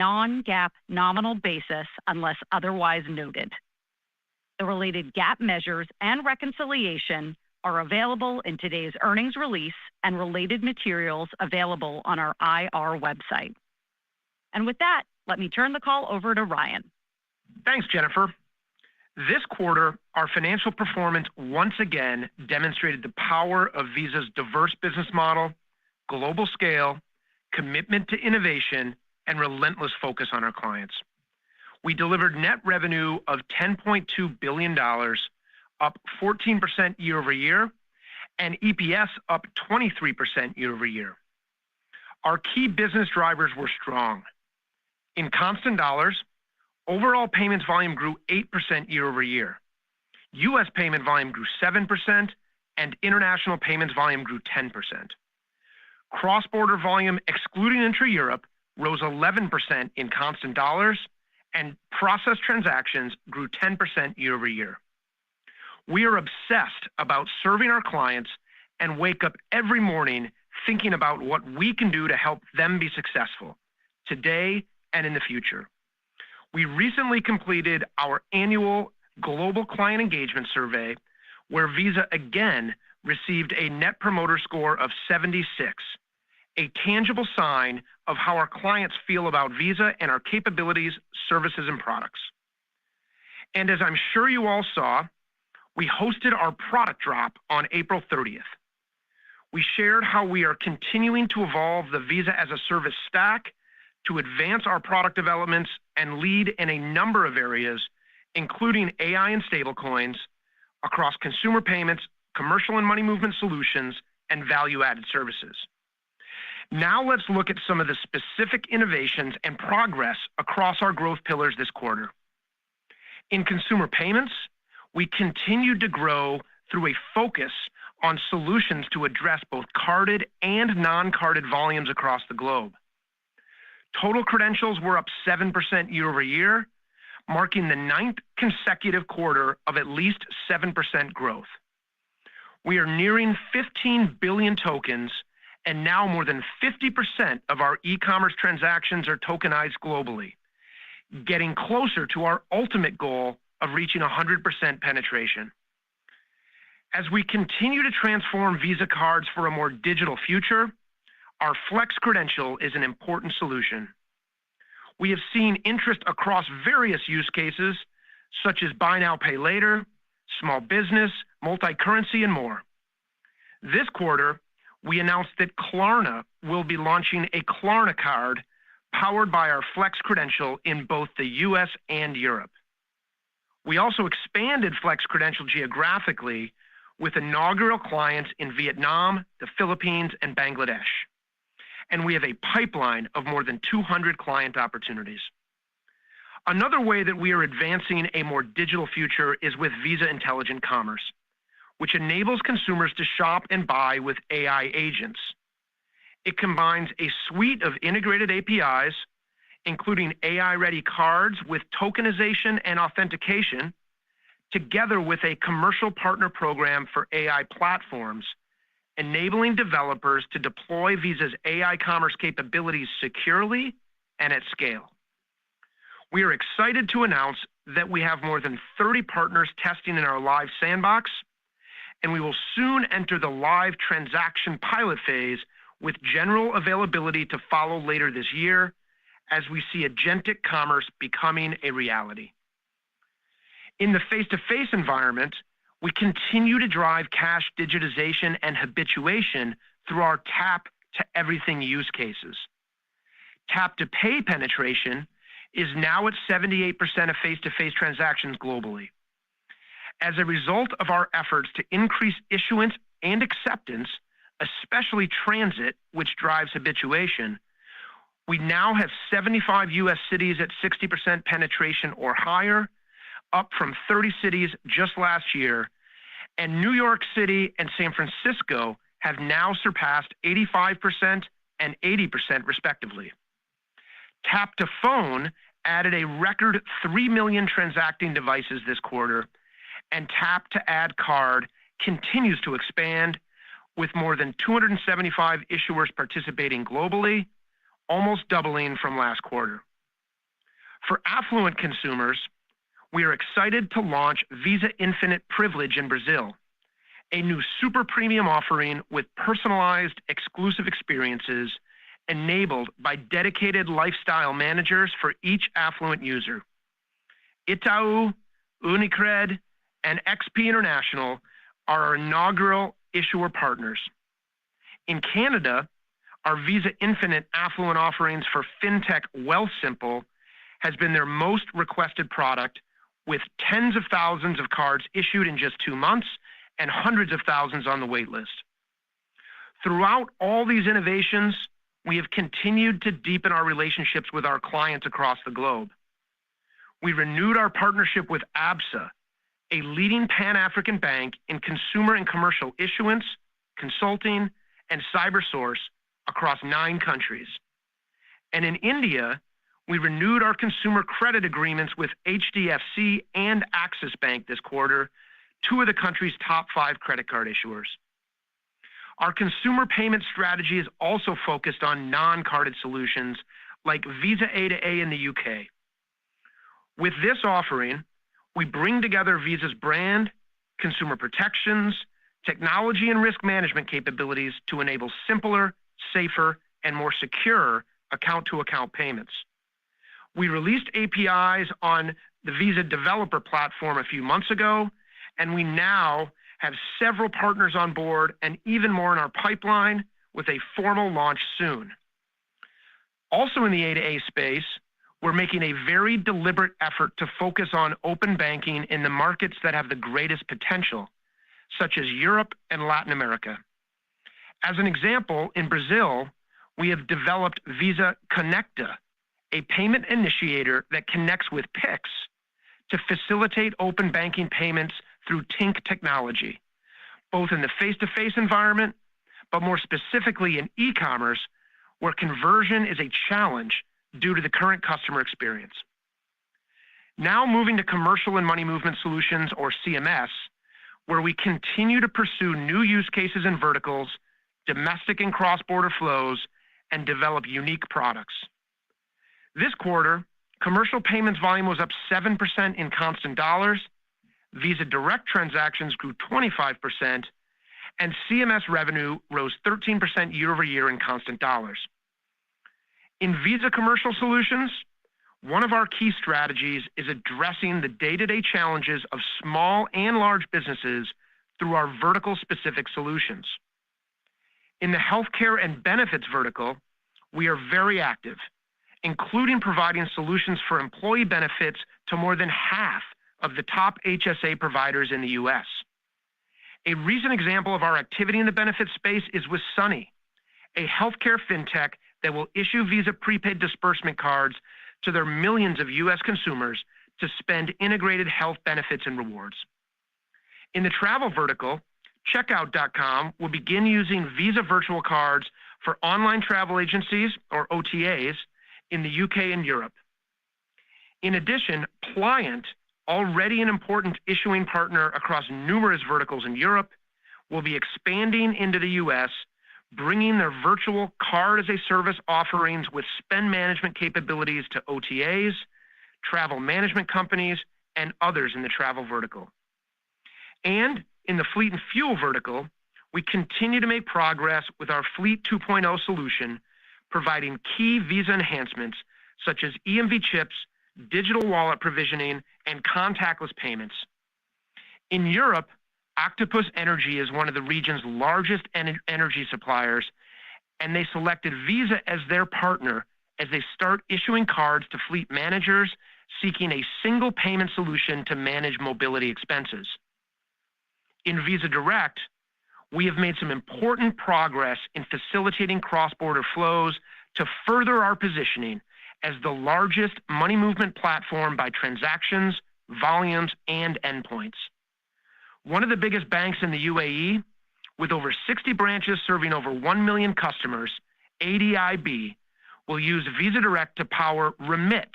non-GAAP nominal basis unless otherwise noted. The related GAAP measures and reconciliation are available in today's earnings release and related materials available on our IR website. And with that, let me turn the call over to Ryan. Thanks, Jennifer. This quarter, our financial performance once again demonstrated the power of Visa's diverse business model, global scale, commitment to innovation, and relentless focus on our clients. We delivered net revenue of $10.2 billion, up 14% year over year, and EPS up 23% year over year. Our key business drivers were strong. In constant dollars, overall payments volume grew 8% year over year. U.S. payment volume grew 7%, and international payments volume grew 10%. Cross-border volume, excluding intra-Europe, rose 11% in constant dollars, and processed transactions grew 10% year over year. We are obsessed about serving our clients and wake up every morning thinking about what we can do to help them be successful today and in the future. We recently completed our annual Global Client Engagement Survey, where Visa again received a Net Promoter Score of 76, a tangible sign of how our clients feel about Visa and our capabilities, services, and products. And as I'm sure you all saw, we hosted our product drop on April 30th. We shared how we are continuing to evolve the Visa as a Service stack to advance our product developments and lead in a number of areas, including AI and stablecoins, across consumer payments, commercial and money movement solutions, and value-added services. Now let's look at some of the specific innovations and progress across our growth pillars this quarter. In consumer payments, we continued to grow through a focus on solutions to address both carded and non-carded volumes across the globe. Total credentials were up 7% year over year, marking the 9th consecutive quarter of at least 7% growth. We are nearing 15 billion tokens, and now more than 50% of our e-commerce transactions are tokenized globally, getting closer to our ultimate goal of reaching 100% penetration. As we continue to transform Visa cards for a more digital future, our Flex credential is an important solution. We have seen interest across various use cases, such as buy now, pay later, small business, multi-currency, and more. This quarter, we announced that Klarna will be launching a Klarna card powered by our Flex credential in both the US and Europe. We also expanded Flex credential geographically with inaugural clients in Vietnam, the Philippines, and Bangladesh. And we have a pipeline of more than 200 client opportunities. Another way that we are advancing a more digital future is with Visa Intelligent Commerce, which enables consumers to shop and buy with AI agents. It combines a suite of integrated APIs, including AI-ready cards with tokenization and authentication, together with a commercial partner program for AI platforms, enabling developers to deploy Visa's AI commerce capabilities securely and at scale. We are excited to announce that we have more than 30 partners testing in our live sandbox, and we will soon enter the live transaction pilot phase with general availability to follow later this year as we see agentic commerce becoming a reality. In the face-to-face environment, we continue to drive cash digitization and habituation through our tap-to-everything use cases. Tap-to-pay penetration is now at 78% of face-to-face transactions globally. As a result of our efforts to increase issuance and acceptance, especially transit, which drives habituation, we now have 75 U.S. cities at 60% penetration or higher, up from 30 cities just last year, and New York City and San Francisco have now surpassed 85% and 80% respectively. Tap to Phone added a record 3 million transacting devices this quarter, and Tap to Add Card continues to expand with more than 275 issuers participating globally, almost doubling from last quarter. For affluent consumers, we are excited to launch Visa Infinite Privilege in Brazil, a new super premium offering with personalized exclusive experiences enabled by dedicated lifestyle managers for each affluent user. Itaú, Unicred, and XP International are our inaugural issuer partners. In Canada, our Visa Infinite affluent offerings for fintech Wealthsimple has been their most requested product, with tens of thousands of cards issued in just 2 months and hundreds of thousands on the wait list. Throughout all these innovations, we have continued to deepen our relationships with our clients across the globe. We renewed our partnership with ABSA, a leading Pan-African bank in consumer and commercial issuance, consulting, and cybersource across 9 countries. And in India, we renewed our consumer credit agreements with HDFC and Axis Bank this quarter, 2 of the country's top 5 credit card issuers. Our consumer payment strategy is also focused on non-carded solutions like Visa A2A in the UK. With this offering, we bring together Visa's brand, consumer protections, technology and risk management capabilities to enable simpler, safer, and more secure account-to-account payments. We released APIs on the Visa Developer Platform a few months ago, and we now have several partners on board and even more in our pipeline, with a formal launch soon. Also in the A2A space, we're making a very deliberate effort to focus on open banking in the markets that have the greatest potential, such as Europe and Latin America. As an example, in Brazil, we have developed Visa Conecta, a payment initiator that connects with Pix to facilitate open banking payments through Tink technology, both in the face-to-face environment, but more specifically in e-commerce, where conversion is a challenge due to the current customer experience. Now moving to Commercial and Money Movement Solutions, or CMS, where we continue to pursue new use cases and verticals, domestic and cross-border flows, and develop unique products. This quarter, commercial payments volume was up 7% in constant dollars, Visa Direct transactions grew 25%, and CMS revenue rose 13% year over year in constant dollars. In Visa Commercial Solutions, one of our key strategies is addressing the day-to-day challenges of small and large businesses through our vertical-specific solutions. In the healthcare and benefits vertical, we are very active, including providing solutions for employee benefits to more than half of the top HSA providers in the U.S. A recent example of our activity in the benefits space is with Sunny, a healthcare fintech that will issue Visa prepaid disbursement cards to their millions of U.S. consumers to spend integrated health benefits and rewards. In the travel vertical, Checkout.com will begin using Visa virtual cards for online travel agencies, or OTAs, in the UK and Europe. In addition, Pliant, already an important issuing partner across numerous verticals in Europe, will be expanding into the US, bringing their virtual card-as-a-service offerings with spend management capabilities to OTAs, travel management companies, and others in the travel vertical. And in the fleet and fuel vertical, we continue to make progress with our Fleet 2.0 solution, providing key Visa enhancements such as EMV chips, digital wallet provisioning, and contactless payments. In Europe, Octopus Energy is one of the region's largest energy suppliers, and they selected Visa as their partner as they start issuing cards to fleet managers seeking a single payment solution to manage mobility expenses. In Visa Direct, we have made some important progress in facilitating cross-border flows to further our positioning as the largest money movement platform by transactions, volumes, and endpoints. One of the biggest banks in the UAE, with over 60 branches serving over 1 million customers, ADIB, will use Visa Direct to power Remit,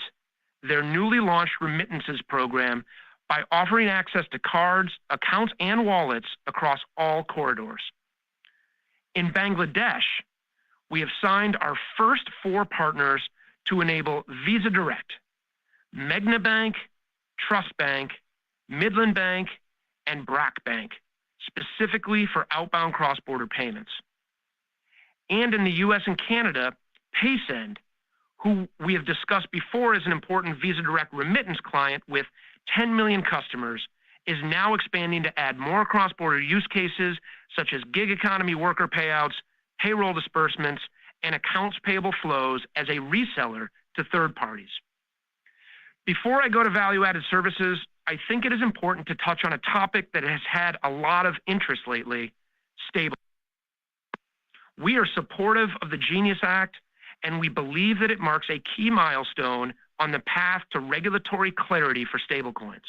their newly launched remittances program, by offering access to cards, accounts, and wallets across all corridors. In Bangladesh, we have signed our first 4 partners to enable Visa Direct, Magna Bank, Trust Bank, Midland Bank, and BRAC Bank, specifically for outbound cross-border payments. And in the US and Canada, Paysend, who we have discussed before as an important Visa Direct remittance client with 10 million customers, is now expanding to add more cross-border use cases such as gig economy worker payouts, payroll disbursements, and accounts payable flows as a reseller to third parties. Before I go to value-added services, I think it is important to touch on a topic that has had a lot of interest lately, stable. We are supportive of the Genius Act, and we believe that it marks a key milestone on the path to regulatory clarity for stablecoins.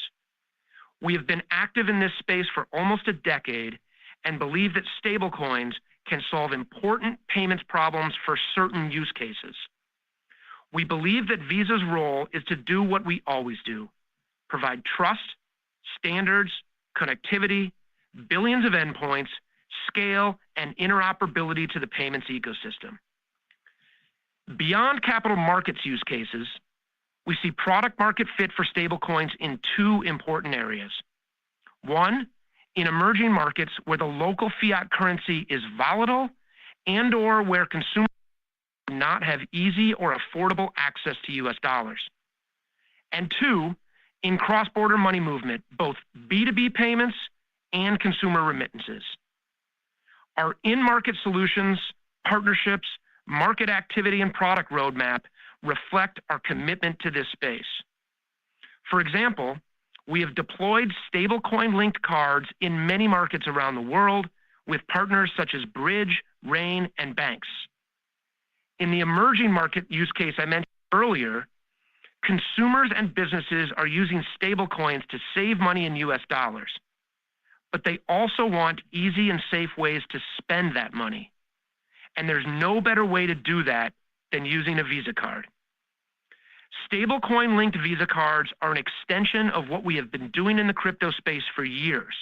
We have been active in this space for almost a decade and believe that stablecoins can solve important payments problems for certain use cases. We believe that Visa's role is to do what we always do: provide trust, standards, connectivity, billions of endpoints, scale, and interoperability to the payments ecosystem. Beyond capital markets use cases, we see product market fit for stablecoins in two important areas. One, in emerging markets where the local fiat currency is volatile and/or where consumers do not have easy or affordable access to US dollars. And two, in cross-border money movement, both B2B payments and consumer remittances. Our in-market solutions, partnerships, market activity, and product roadmap reflect our commitment to this space. For example, we have deployed stablecoin-linked cards in many markets around the world with partners such as Bridge, Rain, and Banks. In the emerging market use case I mentioned earlier, consumers and businesses are using stablecoins to save money in US dollars, but they also want easy and safe ways to spend that money. And there's no better way to do that than using a Visa card. Stablecoin-linked Visa cards are an extension of what we have been doing in the crypto space for years.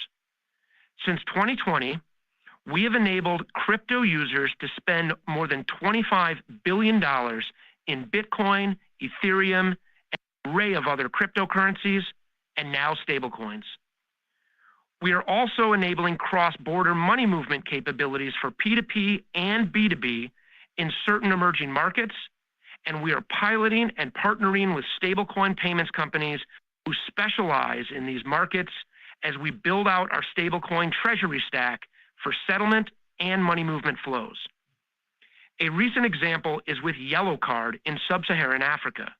Since 2020, we have enabled crypto users to spend more than $25 billion in Bitcoin, Ethereum, and an array of other cryptocurrencies, and now stablecoins. We are also enabling cross-border money movement capabilities for P2P and B2B in certain emerging markets, and we are piloting and partnering with stablecoin payments companies who specialize in these markets as we build out our stablecoin treasury stack for settlement and money movement flows. A recent example is with Yellow Card in sub-Saharan Africa.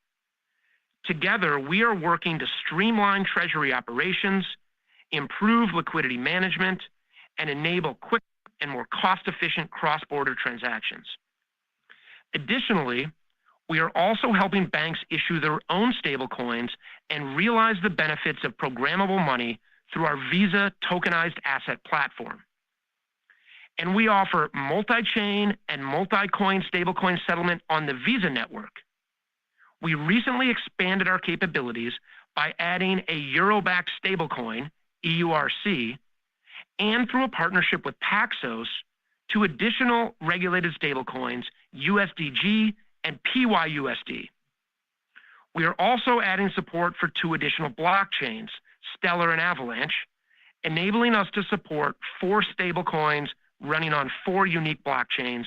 Together, we are working to streamline treasury operations, improve liquidity management, and enable quick and more cost-efficient cross-border transactions. Additionally, we are also helping banks issue their own stablecoins and realize the benefits of programmable money through our Visa tokenized asset platform. And we offer multi-chain and multi-coin stablecoin settlement on the Visa network. We recently expanded our capabilities by adding a Euro-backed stablecoin, EURC, and through a partnership with Paxos, to additional regulated stablecoins, USDG and PYUSD. We are also adding support for two additional blockchains, Stellar and Avalanche, enabling us to support 4 stablecoins running on 4 unique blockchains,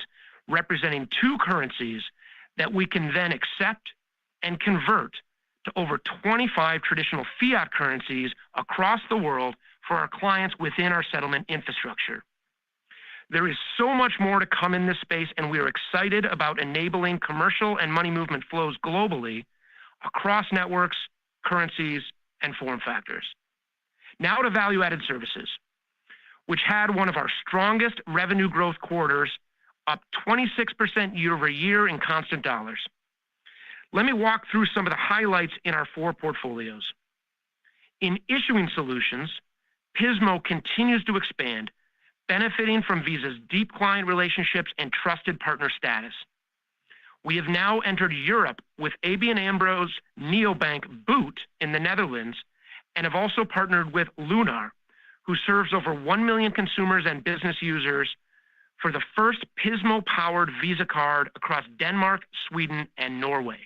representing 2 currencies that we can then accept and convert to over 25 traditional fiat currencies across the world for our clients within our settlement infrastructure. There is so much more to come in this space, and we are excited about enabling commercial and money movement flows globally across networks, currencies, and form factors. Now to value-added services, which had one of our strongest revenue growth quarters, up 26% year over year in constant dollars. Let me walk through some of the highlights in our 4 portfolios. In issuing solutions, Pismo continues to expand, benefiting from Visa's deep client relationships and trusted partner status. We have now entered Europe with ABN AMRO's neobank Boot in the Netherlands, and have also partnered with Lunar, who serves over 1 million consumers and business users, for the first Pismo-powered Visa card across Denmark, Sweden, and Norway.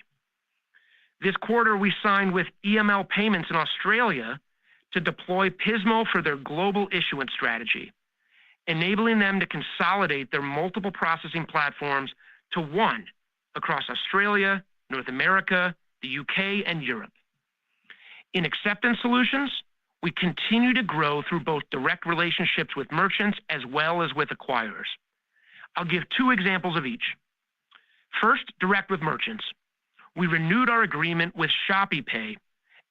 This quarter, we signed with EML Payments in Australia to deploy Pismo for their global issuance strategy, enabling them to consolidate their multiple processing platforms to one across Australia, North America, the UK, and Europe. In acceptance solutions, we continue to grow through both direct relationships with merchants as well as with acquirers. I'll give two examples of each. First, direct with merchants. We renewed our agreement with ShopeePay,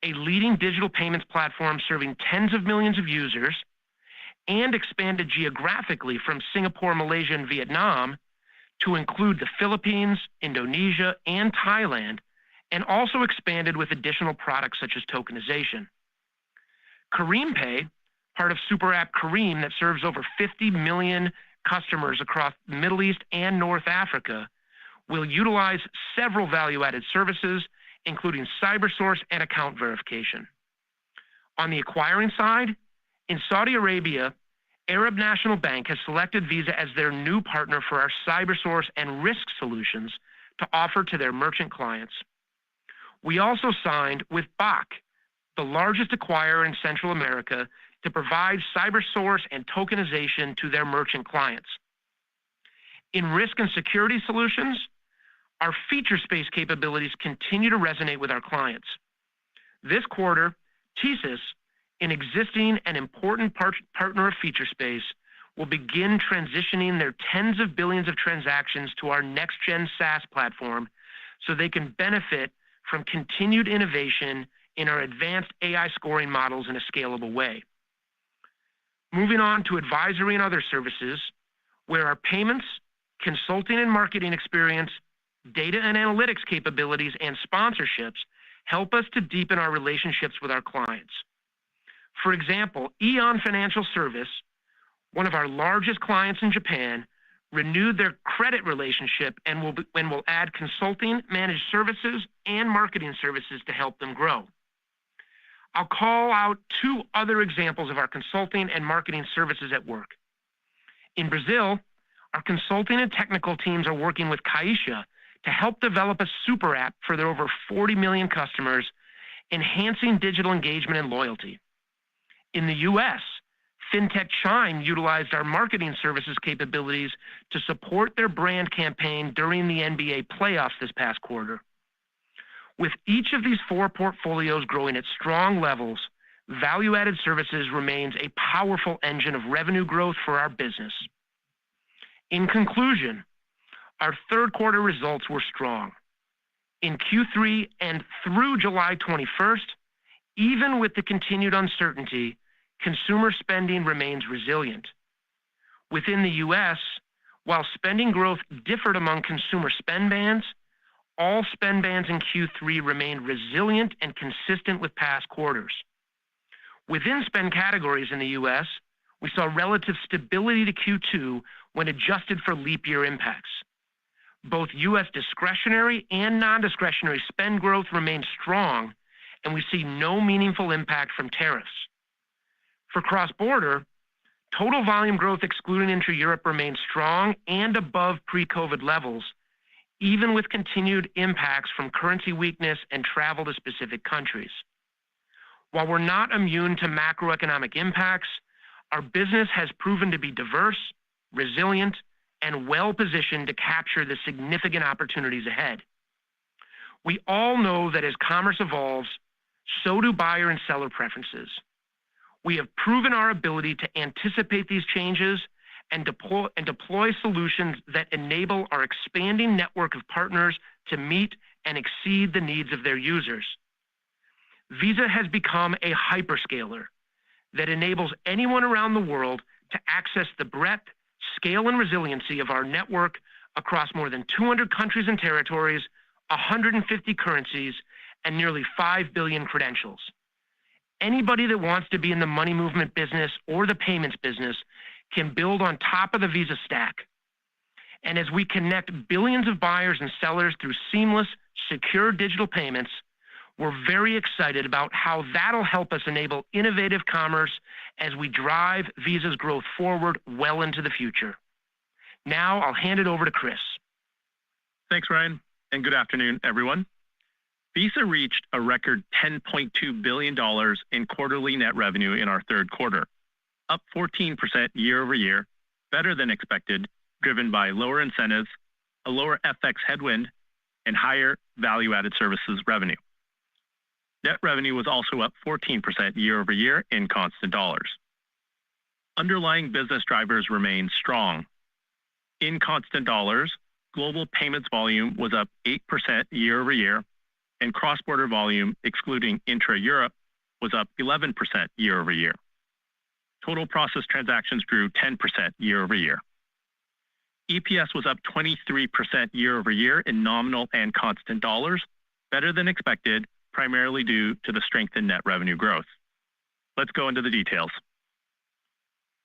a leading digital payments platform serving tens of millions of users, and expanded geographically from Singapore, Malaysia, and Vietnam to include the Philippines, Indonesia, and Thailand, and also expanded with additional products such as tokenization. Careem Pay, part of Super App Careem that serves over 50 million customers across the Middle East and North Africa, will utilize several value-added services, including CyberSource and account verification. On the acquiring side, in Saudi Arabia, Arab National Bank has selected Visa as their new partner for our CyberSource and risk solutions to offer to their merchant clients. We also signed with BAC, the largest acquirer in Central America, to provide CyberSource and tokenization to their merchant clients. In risk and security solutions, our feature space capabilities continue to resonate with our clients. This quarter, TSYS, an existing and important partner of FeatureSpace, will begin transitioning their tens of billions of transactions to our next-gen SaaS platform so they can benefit from continued innovation in our advanced AI scoring models in a scalable way. Moving on to advisory and other services, where our payments, consulting and marketing experience, data and analytics capabilities, and sponsorships help us to deepen our relationships with our clients. For example, Aeon Financial Service, one of our largest clients in Japan, renewed their credit relationship and will add consulting, managed services, and marketing services to help them grow. I'll call out two other examples of our consulting and marketing services at work. In Brazil, our consulting and technical teams are working with Caixa to help develop a super app for their over 40 million customers, enhancing digital engagement and loyalty. In the US, FinTech Chime utilized our marketing services capabilities to support their brand campaign during the NBA playoffs this past quarter. With each of these four portfolios growing at strong levels, value-added services remains a powerful engine of revenue growth for our business. In conclusion, our third quarter results were strong. In Q3 and through July 21st, even with the continued uncertainty, consumer spending remains resilient. Within the US, while spending growth differed among consumer spend bands, all spend bands in Q3 remained resilient and consistent with past quarters. Within spend categories in the US, we saw relative stability to Q2 when adjusted for leap year impacts. Both US discretionary and non-discretionary spend growth remains strong, and we see no meaningful impact from tariffs. For cross-border, total volume growth excluding intra-Europe remains strong and above pre-COVID levels, even with continued impacts from currency weakness and travel to specific countries. While we're not immune to macroeconomic impacts, our business has proven to be diverse, resilient, and well-positioned to capture the significant opportunities ahead. We all know that as commerce evolves, so do buyer and seller preferences. We have proven our ability to anticipate these changes and deploy solutions that enable our expanding network of partners to meet and exceed the needs of their users. Visa has become a hyperscaler that enables anyone around the world to access the breadth, scale, and resiliency of our network across more than 200 countries and territories, 150 currencies, and nearly 5 billion credentials. Anybody that wants to be in the money movement business or the payments business can build on top of the Visa stack. And as we connect billions of buyers and sellers through seamless, secure digital payments, we're very excited about how that'll help us enable innovative commerce as we drive Visa's growth forward well into the future. Now I'll hand it over to Chris. Thanks, Ryan, and good afternoon, everyone. Visa reached a record $10.2 billion in quarterly net revenue in our third quarter, up 14% year over year, better than expected, driven by lower incentives, a lower FX headwind, and higher value-added services revenue. Net revenue was also up 14% year over year in constant dollars. Underlying business drivers remain strong. In constant dollars, global payments volume was up 8% year over year, and cross-border volume, excluding intra-Europe, was up 11% year over year. Total processed transactions grew 10% year over year. EPS was up 23% year over year in nominal and constant dollars, better than expected, primarily due to the strength in net revenue growth. Let's go into the details.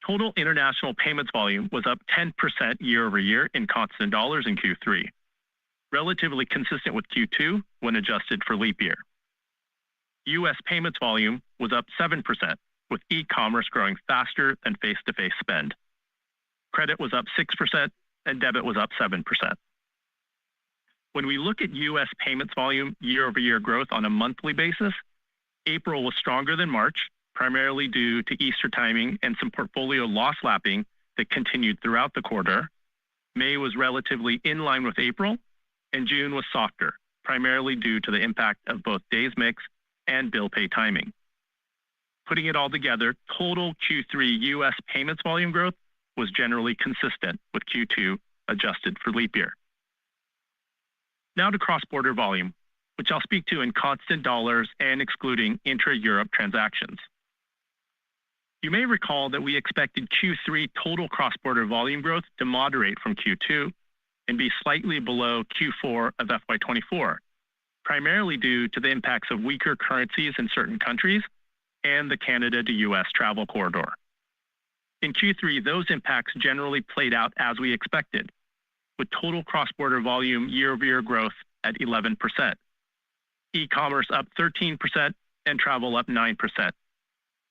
Total international payments volume was up 10% year over year in constant dollars in Q3, relatively consistent with Q2 when adjusted for leap year. U.S. payments volume was up 7%, with e-commerce growing faster than face-to-face spend. Credit was up 6%, and debit was up 7%. When we look at U.S. payments volume year-over-year growth on a monthly basis, April was stronger than March, primarily due to Easter timing and some portfolio loss lapping that continued throughout the quarter. May was relatively in line with April, and June was softer, primarily due to the impact of both days mix and bill pay timing. Putting it all together, total Q3 U.S. payments volume growth was generally consistent with Q2 adjusted for leap year. Now to cross-border volume, which I'll speak to in constant dollars and excluding intra-Europe transactions. You may recall that we expected Q3 total cross-border volume growth to moderate from Q2 and be slightly below Q4 of FY24, primarily due to the impacts of weaker currencies in certain countries and the Canada to U.S. travel corridor. In Q3, those impacts generally played out as we expected, with total cross-border volume year-over-year growth at 11%. E-commerce up 13% and travel up 9%,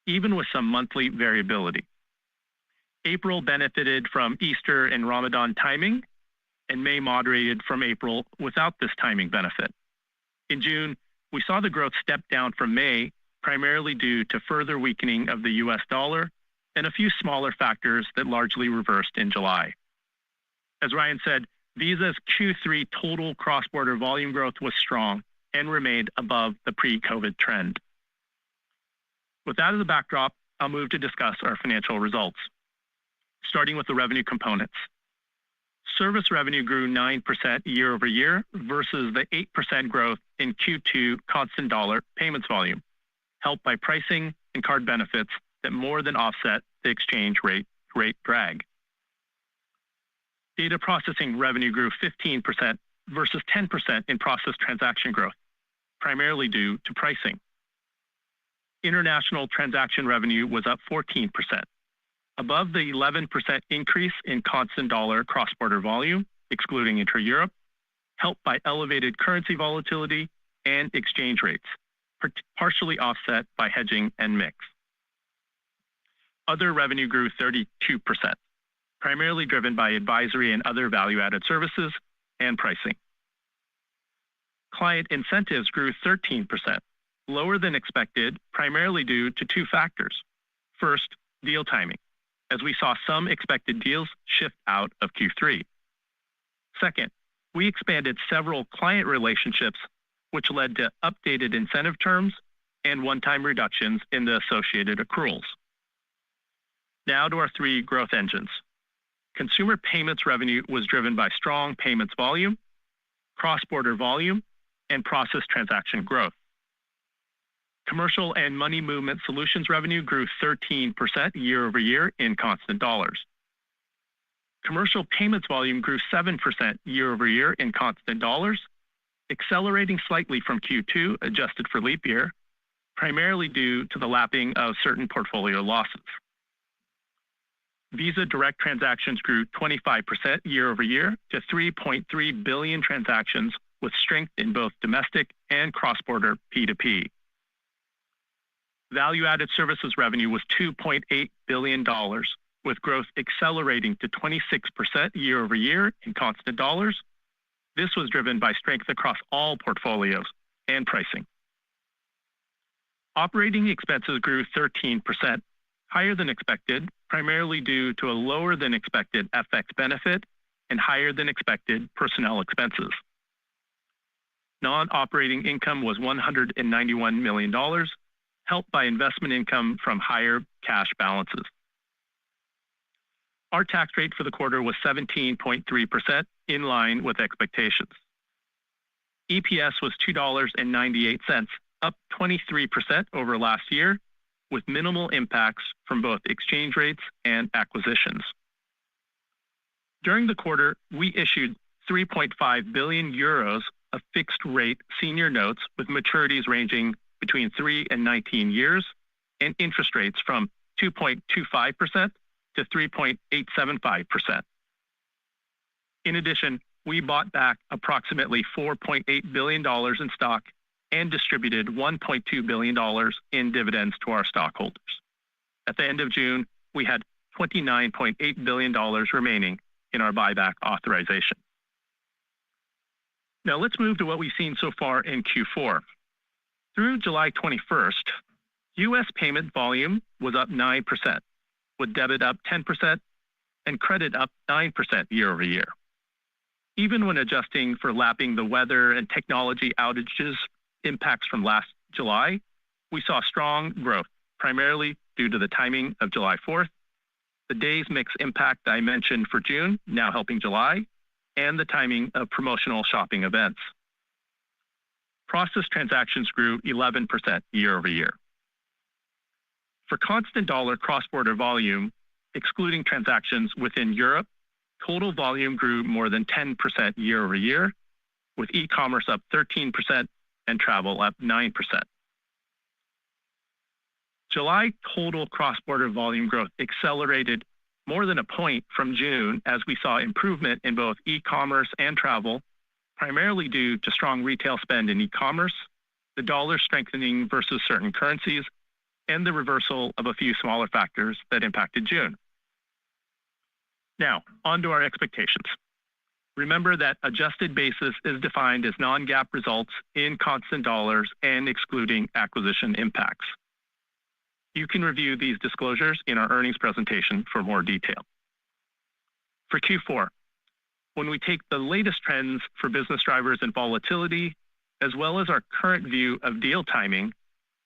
even with some monthly variability. April benefited from Easter and Ramadan timing, and May moderated from April without this timing benefit. In June, we saw the growth step down from May, primarily due to further weakening of the U.S. dollar and a few smaller factors that largely reversed in July. As Ryan said, Visa's Q3 total cross-border volume growth was strong and remained above the pre-COVID trend. With that as a backdrop, I'll move to discuss our financial results. Starting with the revenue components. Service revenue grew 9% year over year versus the 8% growth in Q2 constant dollar payments volume, helped by pricing and card benefits that more than offset the exchange rate drag. Data processing revenue grew 15% versus 10% in processed transaction growth, primarily due to pricing. International transaction revenue was up 14%, above the 11% increase in constant dollar cross-border volume, excluding intra-Europe, helped by elevated currency volatility and exchange rates, partially offset by hedging and mix. Other revenue grew 32%, primarily driven by advisory and other value-added services and pricing. Client incentives grew 13%, lower than expected, primarily due to two factors. First, deal timing, as we saw some expected deals shift out of Q3. Second, we expanded several client relationships, which led to updated incentive terms and one-time reductions in the associated accruals. Now to our three growth engines. Consumer payments revenue was driven by strong payments volume, cross-border volume, and processed transaction growth. Commercial and money movement solutions revenue grew 13% year over year in constant dollars. Commercial payments volume grew 7% year over year in constant dollars, accelerating slightly from Q2 adjusted for leap year, primarily due to the lapping of certain portfolio losses. Visa Direct transactions grew 25% year over year to 3.3 billion transactions, with strength in both domestic and cross-border P2P. Value-added services revenue was $2.8 billion, with growth accelerating to 26% year over year in constant dollars. This was driven by strength across all portfolios, and pricing. Operating expenses grew 13%, higher than expected, primarily due to a lower than expected FX benefit and higher than expected personnel expenses. Non-operating income was $191 million, helped by investment income from higher cash balances. Our tax rate for the quarter was 17.3%, in line with expectations. EPS was $2.98, up 23% over last year, with minimal impacts from both exchange rates and acquisitions. During the quarter, we issued 3.5 billion euros of fixed-rate senior notes with maturities ranging between 3 and 19 years and interest rates from 2.25% to 3.875%. In addition, we bought back approximately $4.8 billion in stock and distributed $1.2 billion in dividends to our stockholders. At the end of June, we had $29.8 billion remaining in our buyback authorization. Now let's move to what we've seen so far in Q4. Through July 21st, U.S. payment volume was up 9%, with debit up 10% and credit up 9% year over year. Even when adjusting for lapping the weather and technology outages impacts from last July, we saw strong growth, primarily due to the timing of July 4th, the days mix impact I mentioned for June, now helping July, and the timing of promotional shopping events. Processed transactions grew 11% year over year. For constant dollar cross-border volume, excluding transactions within Europe, total volume grew more than 10% year over year, with e-commerce up 13% and travel up 9%. July total cross-border volume growth accelerated more than a point from June as we saw improvement in both e-commerce and travel, primarily due to strong retail spend in e-commerce, the dollar strengthening versus certain currencies, and the reversal of a few smaller factors that impacted June. Now, on to our expectations. Remember that adjusted basis is defined as non-GAAP results in constant dollars and excluding acquisition impacts. You can review these disclosures in our earnings presentation for more detail. For Q4, when we take the latest trends for business drivers and volatility, as well as our current view of deal timing,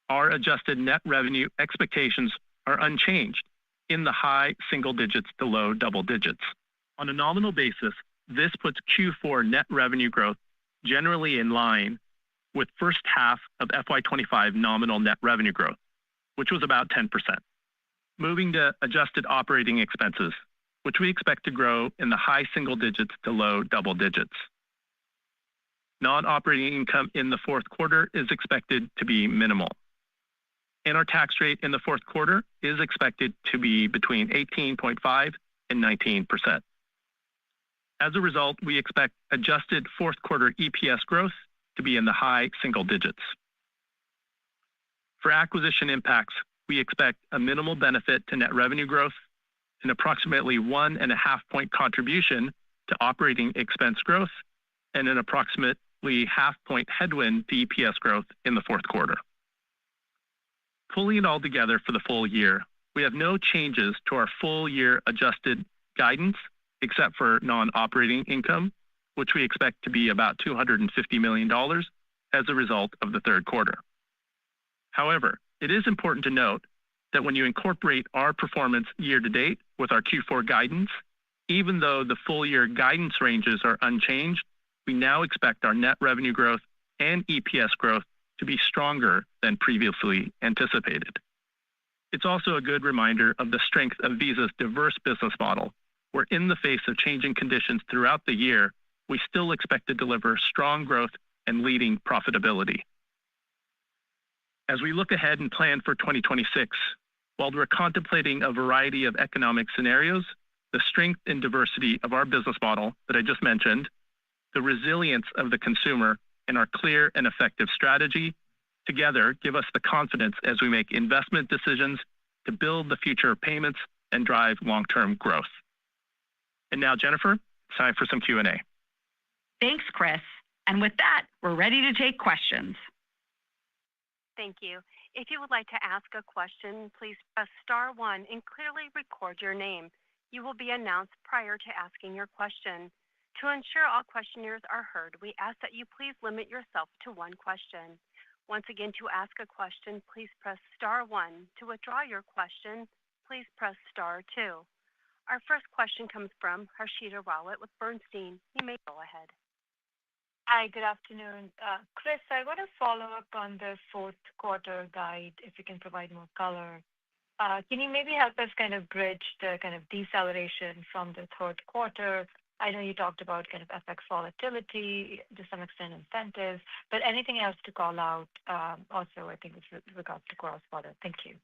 our adjusted net revenue expectations are unchanged in the high single digits to low double digits. On a nominal basis, this puts Q4 net revenue growth generally in line with first half of FY25 nominal net revenue growth, which was about 10%. Moving to adjusted operating expenses, which we expect to grow in the high single digits to low double digits. Non-operating income in the fourth quarter is expected to be minimal. And our tax rate in the fourth quarter is expected to be between 18.5% and 19%. As a result, we expect adjusted fourth quarter EPS growth to be in the high single digits. For acquisition impacts, we expect a minimal benefit to net revenue growth, an approximately 1.5 point contribution to operating expense growth, and an approximately half point headwind to EPS growth in the fourth quarter. Pulling it all together for the full year, we have no changes to our full year adjusted guidance except for non-operating income, which we expect to be about $250 million as a result of the third quarter. However, it is important to note that when you incorporate our performance year to date with our Q4 guidance, even though the full year guidance ranges are unchanged, we now expect our net revenue growth and EPS growth to be stronger than previously anticipated. It's also a good reminder of the strength of Visa's diverse business model, where in the face of changing conditions throughout the year, we still expect to deliver strong growth and leading profitability. As we look ahead and plan for 2026, while we're contemplating a variety of economic scenarios, the strength and diversity of our business model that I just mentioned, the resilience of the consumer, and our clear and effective strategy together give us the confidence as we make investment decisions to build the future of payments and drive long-term growth. And now, Jennifer, it's time for some Q&A. Thanks, Chris. And with that, we're ready to take questions. Thank you. If you would like to ask a question, please press star one and clearly record your name. You will be announced prior to asking your question. To ensure all questioners are heard, we ask that you please limit yourself to one question. Once again, to ask a question, please press star one. To withdraw your question, please press star two. Our first question comes from Harshita Rawat with Bernstein. You may go ahead. Hi, good afternoon. Chris, I want to follow up on the fourth quarter guide, if you can provide more color. Can you maybe help us kind of bridge the kind of deceleration from the third quarter? I know you talked about kind of FX volatility, to some extent incentives, but anything else to call out also, I think, with regards to cross-border? Thank you.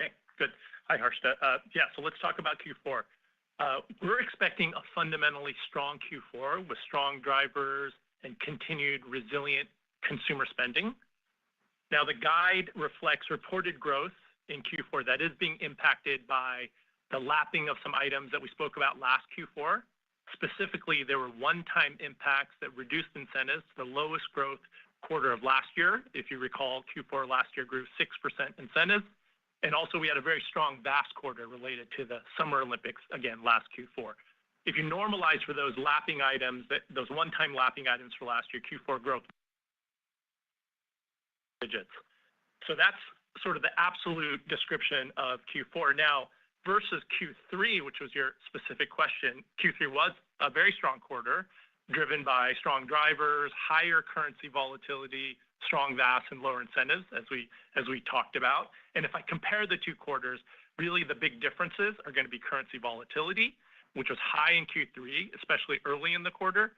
Okay, good. Hi, Harshita. So let's talk about Q4. We're expecting a fundamentally strong Q4 with strong drivers and continued resilient consumer spending. Now, the guide reflects reported growth in Q4 that is being impacted by the lapping of some items that we spoke about last Q4. Specifically, there were one-time impacts that reduced incentives, the lowest growth quarter of last year. If you recall, Q4 last year grew 6% incentives. And also, we had a very strong VAS quarter related to the Summer Olympics, again, last Q4. If you normalize for those lapping items, those one-time lapping items for last year, Q4 growth digits. So that's sort of the absolute description of Q4. Now, versus Q3, which was your specific question, Q3 was a very strong quarter, driven by strong drivers, higher currency volatility, strong VAS, and lower incentives, as we talked about. And if I compare the two quarters, really the big differences are going to be currency volatility, which was high in Q3, especially early in the quarter,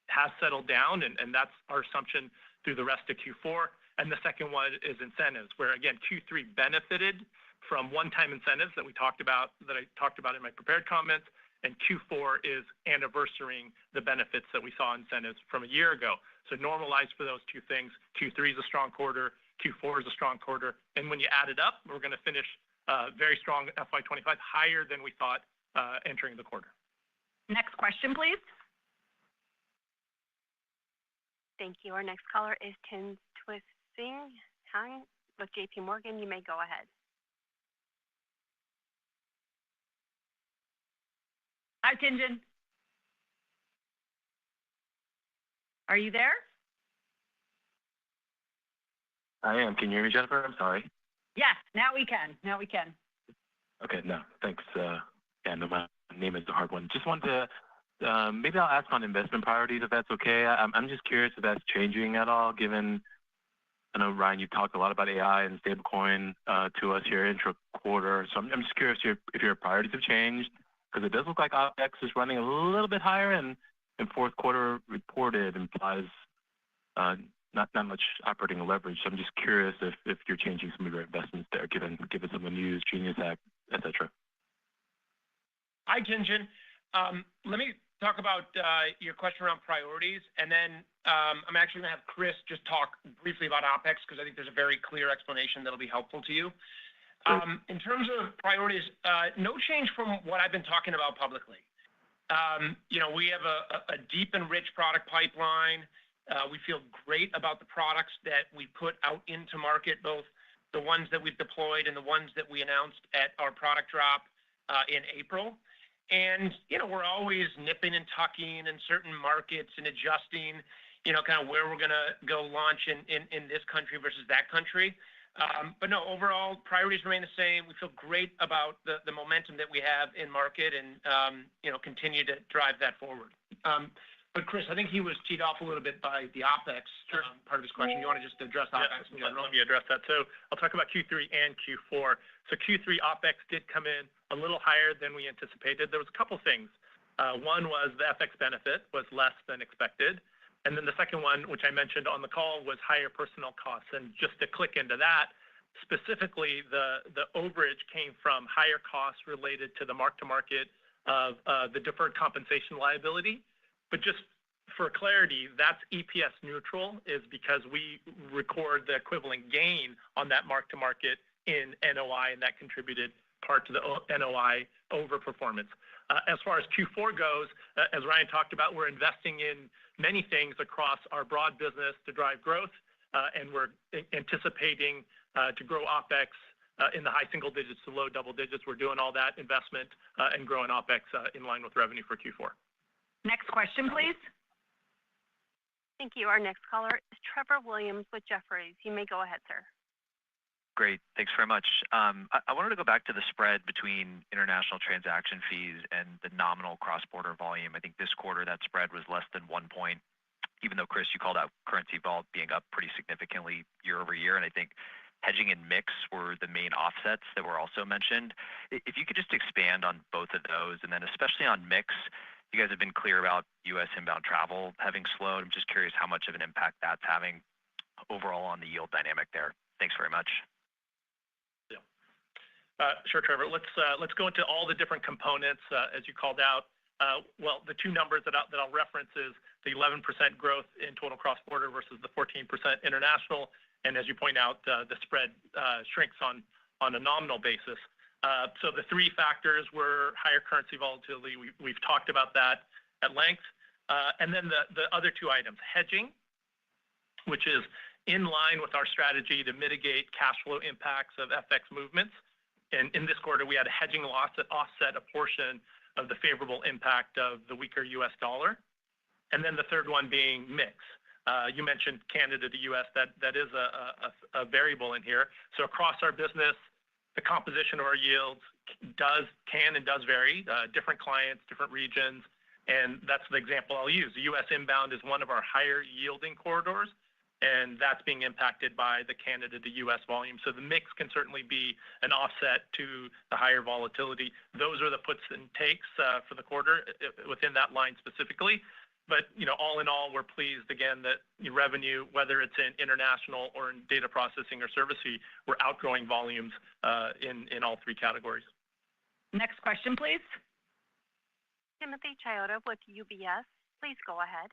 has settled down, and that's our assumption through the rest of Q4. And the second one is incentives, where, again, Q3 benefited from one-time incentives that I talked about in my prepared comments, and Q4 is anniversarying the benefits that we saw in incentives from a year ago. So normalized for those two things, Q3 is a strong quarter, Q4 is a strong quarter, and when you add it up, we're going to finish very strong FY25, higher than we thought entering the quarter. Next question, please. Thank you. Our next caller is Tien-Tsin Huang with JP Morgan. You may go ahead. Hi, Tien-Tsin. Are you there? I am. Can you hear me, Jennifer? I'm sorry. Yes, now we can. Okay, no, thanks. No, my name is a hard one. Just wanted to, maybe I'll ask on investment priorities, if that's okay. I'm just curious if that's changing at all, given, I know, Ryan, you talked a lot about AI and stablecoin to us here intra-quarter. So I'm just curious if your priorities have changed, because it does look like OpEx is running a little bit higher, and fourth quarter reported implies not much operating leverage. So I'm just curious if you're changing some of your investments there, given some of the news, Genius Act, et cetera. Hi, Tien-Tsin. Let me talk about your question around priorities, and then I'm actually going to have Chris just talk briefly about OpEx, because I think there's a very clear explanation that'll be helpful to you. In terms of priorities, no change from what I've been talking about publicly. We have a deep and rich product pipeline. We feel great about the products that we put out into market, both the ones that we've deployed and the ones that we announced at our product drop in April. And, we're always nipping and tucking in certain markets and adjusting, kind of where we're going to go launch in this country versus that country. But no, overall, priorities remain the same. We feel great about the momentum that we have in market and, continue to drive that forward. But Chris, I think he was teed off a little bit by the OpEx part of his question. You want to just address OpEx? Yeah, let me address that. So I'll talk about Q3 and Q4. So Q3 OpEx did come in a little higher than we anticipated. There was a couple things. One was the FX benefit was less than expected. And then the second one, which I mentioned on the call, was higher personnel costs. And just to click into that, specifically, the overage came from higher costs related to the mark-to-market of the deferred compensation liability. But just for clarity, that's EPS neutral, is because we record the equivalent gain on that mark-to-market in NOI, and that contributed part to the NOI overperformance. As far as Q4 goes, as Ryan talked about, we're investing in many things across our broad business to drive growth. and we're anticipating to grow OpEx in the high single digits to low double digits. We're doing all that investment and growing OpEx in line with revenue for Q4. Next question, please. Thank you. Our next caller is Trevor Williams with Jefferies. You may go ahead, sir. Great. Thanks very much. I wanted to go back to the spread between international transaction fees and the nominal cross-border volume. I think this quarter that spread was less than 1 point, even though, Chris, you called out currency vol being up pretty significantly year over year. And I think hedging and mix were the main offsets that were also mentioned. If you could just expand on both of those, and then especially on mix, you guys have been clear about U.S. inbound travel having slowed. I'm just curious how much of an impact that's having overall on the yield dynamic there. Thanks very much. Sure, Trevor. Let's go into all the different components as you called out. Well, the two numbers that I'll reference is the 11% growth in total cross-border versus the 14% international. And as you point out, the spread shrinks on a nominal basis. So the three factors were higher currency volatility. We've talked about that at length. And then the other two items, hedging, which is in line with our strategy to mitigate cash flow impacts of FX movements. And in this quarter, we had a hedging loss that offset a portion of the favorable impact of the weaker U.S. dollar. And then the third one being mix. You mentioned Canada to U.S. That is a variable in here. So across our business, the composition of our yields can and does vary. Different clients, different regions. And that's the example I'll use. The U.S. inbound is one of our higher yielding corridors, and that's being impacted by the Canada to U.S. volume. So the mix can certainly be an offset to the higher volatility. Those are the puts and takes for the quarter within that line specifically. But all in all, we're pleased again that revenue, whether it's in international or in data processing or service fee, we're outgrowing volumes in all three categories. Next question, please. Timothy Chiodo with UBS. Please go ahead.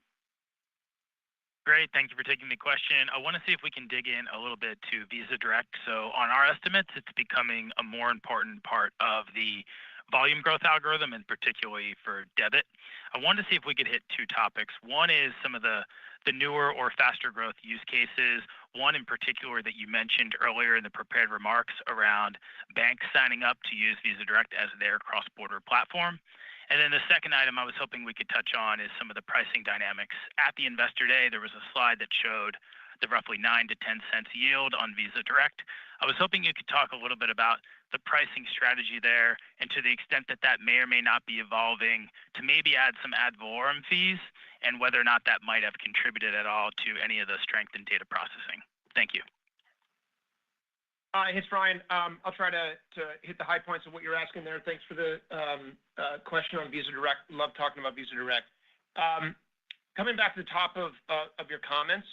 Great. Thank you for taking the question. I want to see if we can dig in a little bit to Visa Direct. So on our estimates, it's becoming a more important part of the volume growth algorithm, and particularly for debit. I wanted to see if we could hit two topics. One is some of the newer or faster growth use cases. One in particular that you mentioned earlier in the prepared remarks around banks signing up to use Visa Direct as their cross-border platform. And then the second item I was hoping we could touch on is some of the pricing dynamics. At the Investor Day, there was a slide that showed the roughly 9 to 10 cents yield on Visa Direct. I was hoping you could talk a little bit about the pricing strategy there and to the extent that that may or may not be evolving to maybe add some ad valorem fees and whether or not that might have contributed at all to any of the strength in data processing. Thank you. It's Brian. I'll try to hit the high points of what you're asking there. Thanks for the question on Visa Direct. Love talking about Visa Direct. Coming back to the top of your comments,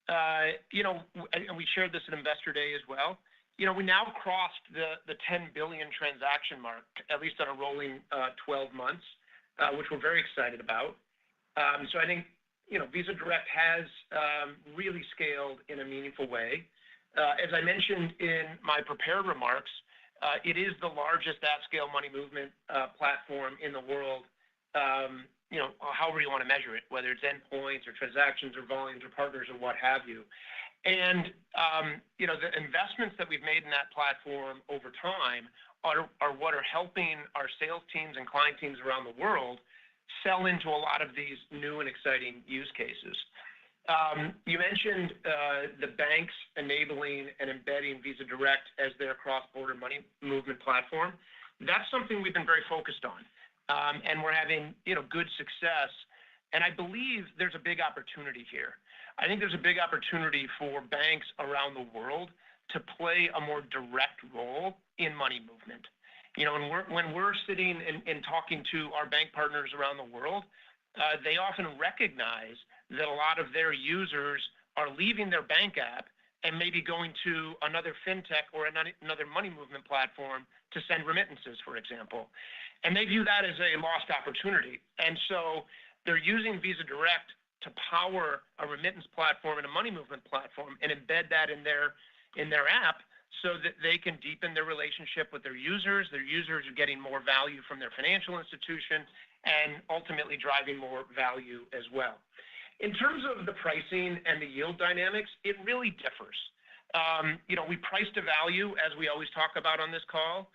and we shared this at Investor Day as well. We now crossed the 10 billion transaction mark, at least on a rolling 12 months, which we're very excited about. So I think Visa Direct has really scaled in a meaningful way. As I mentioned in my prepared remarks, it is the largest at-scale money movement platform in the world, however you want to measure it, whether it's endpoints or transactions or volumes or partners or what have you. And the investments that we've made in that platform over time are what are helping our sales teams and client teams around the world sell into a lot of these new and exciting use cases. You mentioned the banks enabling and embedding Visa Direct as their cross-border money movement platform. That's something we've been very focused on, and we're having good success. And I believe there's a big opportunity here. I think there's a big opportunity for banks around the world to play a more direct role in money movement. When we're sitting and talking to our bank partners around the world, they often recognize that a lot of their users are leaving their bank app and maybe going to another fintech or another money movement platform to send remittances, for example. And they view that as a lost opportunity. And so they're using Visa Direct to power a remittance platform and a money movement platform and embed that in their app so that they can deepen their relationship with their users. Their users are getting more value from their financial institution and ultimately driving more value as well. In terms of the pricing and the yield dynamics, it really differs. We price to value, as we always talk about on this call.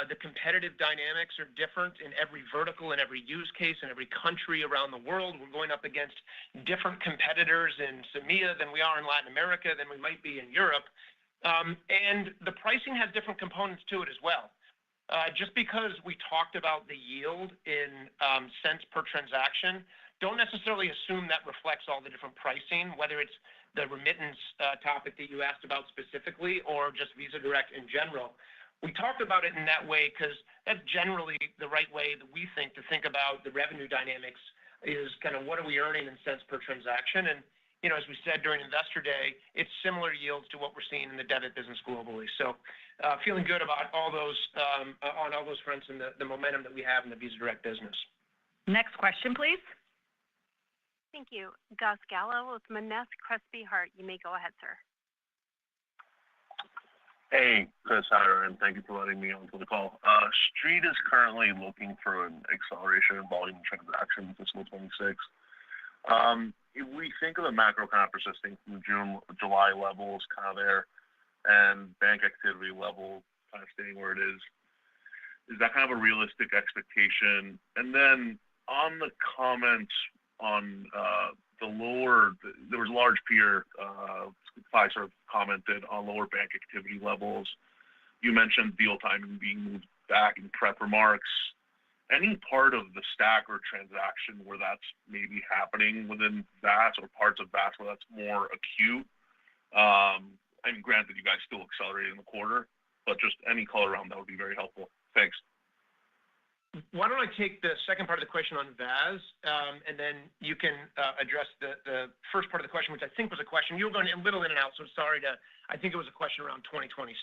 The competitive dynamics are different in every vertical, in every use case, in every country around the world. We're going up against different competitors in CEMEA than we are in Latin America, than we might be in Europe. And the pricing has different components to it as well. Just because we talked about the yield in cents per transaction, don't necessarily assume that reflects all the different pricing, whether it's the remittance topic that you asked about specifically or just Visa Direct in general. We talked about it in that way because that's generally the right way that we think to think about the revenue dynamics is kind of what are we earning in cents per transaction. And, as we said during Investor Day, it's similar yields to what we're seeing in the debit business globally. So feeling good about all those on all those fronts and the momentum that we have in the Visa Direct business. Next question, please. Thank you. Gus Gallo with Monness, Crespi, Hart. You may go ahead, sir. Hey, Chris, and thank you for letting me onto the call. Street is currently looking for an acceleration in volume transactions in fiscal 26. If we think of the macro kind of persisting from June, July levels kind of there, and bank activity level kind of staying where it is that kind of a realistic expectation? And then on the comments on there was a large peer, Fiserv commented on lower bank activity levels. You mentioned deal timing being moved back in prep remarks. Any part of the stack or transaction where that's maybe happening within VAS or parts of VAS where that's more acute? Granted, you guys still accelerated in the quarter, but just any color around that would be very helpful. Thanks. Why don't I take the second part of the question on VAS, and then you can address the first part of the question, which I think was a question. You were going a little in and out, so sorry I think it was a question around 2026.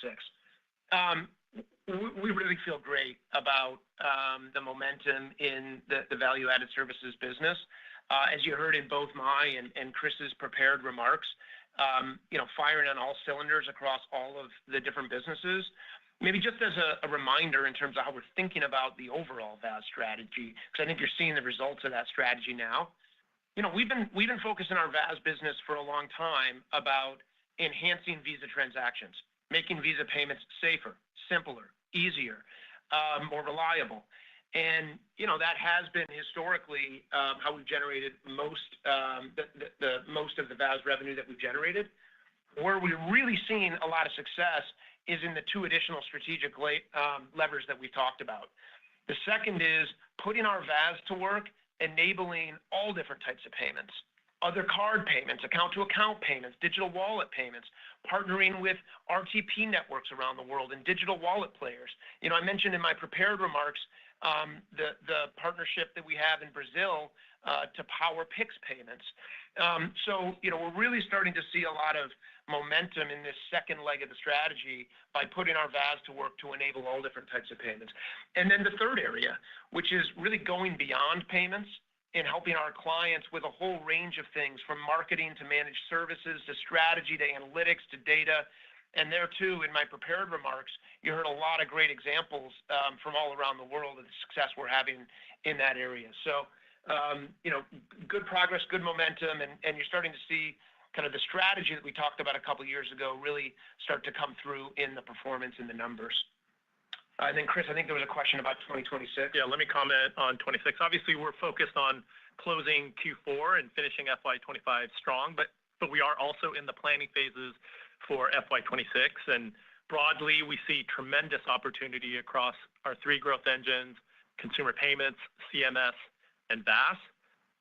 We really feel great about the momentum in the value-added services business. As you heard in both my and Chris's prepared remarks, firing on all cylinders across all of the different businesses. Maybe just as a reminder in terms of how we're thinking about the overall VAS strategy, because I think you're seeing the results of that strategy now. We've been focusing our VAS business for a long time about enhancing Visa transactions, making Visa payments safer, simpler, easier, more reliable. And that has been historically how we've generated most the most of the VAS revenue that we've generated. Where we're really seeing a lot of success is in the two additional strategic levers that we've talked about. The second is putting our VAS to work, enabling all different types of payments, other card payments, account-to-account payments, digital wallet payments, partnering with RTP networks around the world and digital wallet players. I mentioned in my prepared remarks the partnership that we have in Brazil to power Pix payments. So we're really starting to see a lot of momentum in this second leg of the strategy by putting our VAS to work to enable all different types of payments. And then the third area, which is really going beyond payments and helping our clients with a whole range of things, from marketing to managed services to strategy to analytics to data. And there too, in my prepared remarks, you heard a lot of great examples from all around the world of the success we're having in that area. So, good progress, good momentum, and you're starting to see kind of the strategy that we talked about a couple of years ago really start to come through in the performance in the numbers. And then, Chris, I think there was a question about 2026. Yeah, let me comment on 26. Obviously, we're focused on closing Q4 and finishing FY25 strong, but we are also in the planning phases for FY26. And broadly, we see tremendous opportunity across our three growth engines: consumer payments, CMS, and VAS.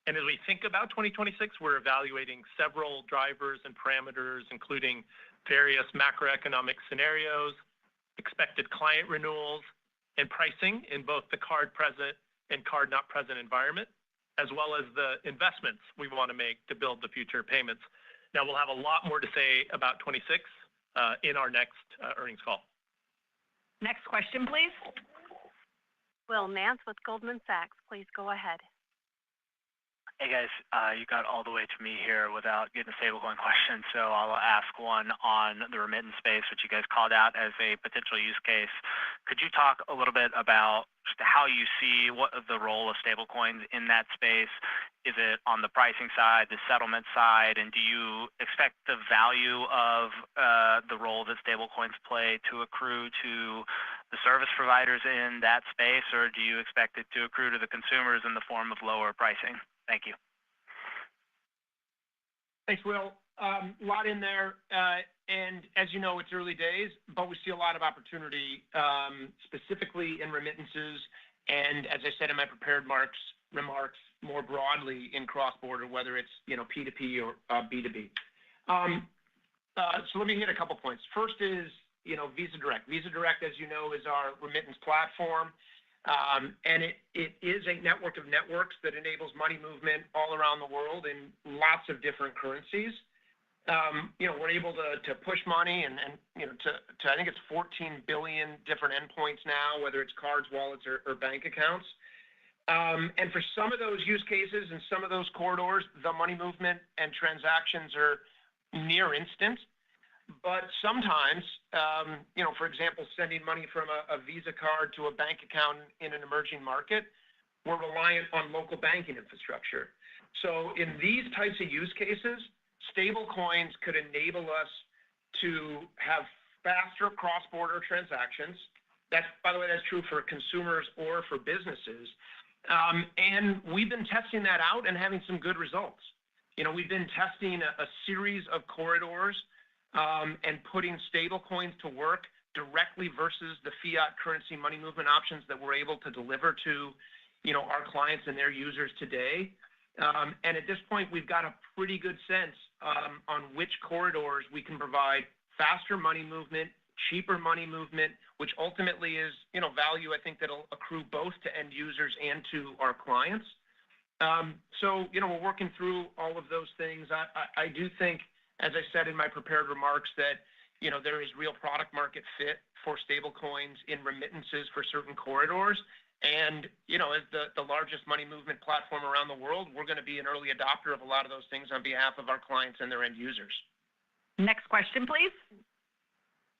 And as we think about 2026, we're evaluating several drivers and parameters, including various macroeconomic scenarios, expected client renewals, and pricing in both the card-present and card-not-present environment, as well as the investments we want to make to build the future payments. Now, we'll have a lot more to say about 26 in our next earnings call. Next question, please. Will Nance with Goldman Sachs, please go ahead. Hey guys, you got all the way to me here without getting a stablecoin question, so I'll ask one on the remittance space, which you guys called out as a potential use case. Could you talk a little bit about just how you see what the role of stablecoins in that space? Is it on the pricing side, the settlement side, and do you expect the value of the role that stablecoins play to accrue to the service providers in that space, or do you expect it to accrue to the consumers in the form of lower pricing? Thank you. Thanks, Will. A lot in there. And as you know, it's early days, but we see a lot of opportunity, specifically in remittances. And as I said in my prepared remarks, more broadly in cross-border, whether it's P2P or B2B. So let me hit a couple points. First is Visa Direct. Visa Direct, as you know, is our remittance platform. And it is a network of networks that enables money movement all around the world in lots of different currencies. We're able to push money and to I think it's 14 billion different endpoints now, whether it's cards, wallets, or bank accounts. And for some of those use cases and some of those corridors, the money movement and transactions are near instant. But sometimes, for example, sending money from a Visa card to a bank account in an emerging market, we're reliant on local banking infrastructure. So in these types of use cases, stable coins could enable us to have faster cross-border transactions. By the way, that's true for consumers or for businesses. And we've been testing that out and having some good results. We've been testing a series of corridors and putting stable coins to work directly versus the fiat currency money movement options that we're able to deliver to our clients and their users today. And at this point, we've got a pretty good sense on which corridors we can provide faster money movement, cheaper money movement, which ultimately is value, I think, that'll accrue both to end users and to our clients. So we're working through all of those things. I do think, as I said in my prepared remarks, that there is real product market fit for stable coins in remittances for certain corridors. And as the largest money movement platform around the world, we're going to be an early adopter of a lot of those things on behalf of our clients and their end users. Next question, please.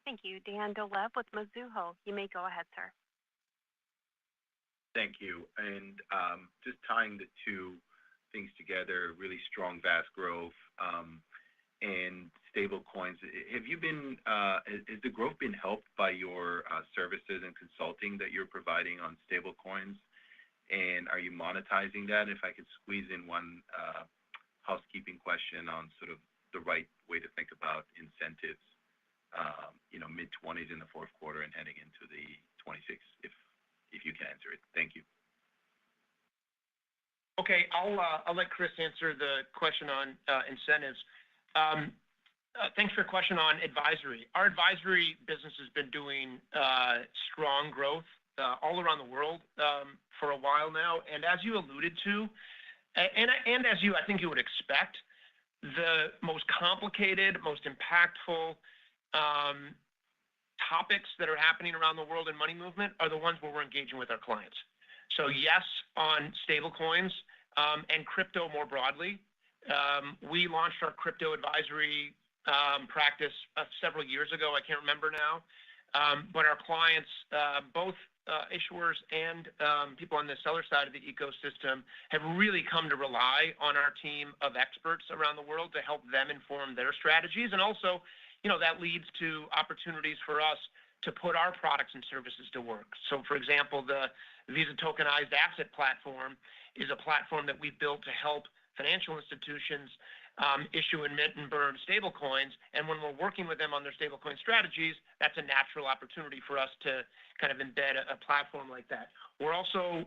Thank you. Dan Dolev with Mizuho. You may go ahead, sir. Thank you. And just tying the two things together, really strong VAS growth and stable coins. Has the growth been helped by your services and consulting that you're providing on stable coins? And are you monetizing that? If I could squeeze in one housekeeping question on sort of the right way to think about incentives, mid-20s in the fourth quarter and heading into the 26, if you can answer it. Thank you. Okay, I'll let Chris answer the question on incentives. Thanks for your question on advisory. Our advisory business has been doing strong growth all around the world for a while now. And as you alluded to, and as I think you would expect, the most complicated, most impactful topics that are happening around the world in money movement are the ones where we're engaging with our clients. So yes, on stable coins and crypto more broadly. We launched our crypto advisory practice several years ago. I can't remember now. But our clients, both issuers and people on the seller side of the ecosystem, have really come to rely on our team of experts around the world to help them inform their strategies. And also, that leads to opportunities for us to put our products and services to work. So, for example, the Visa Tokenized Asset Platform is a platform that we've built to help financial institutions issue and mint and burn stable coins. And when we're working with them on their stablecoin strategies, that's a natural opportunity for us to kind of embed a platform like that. We're also,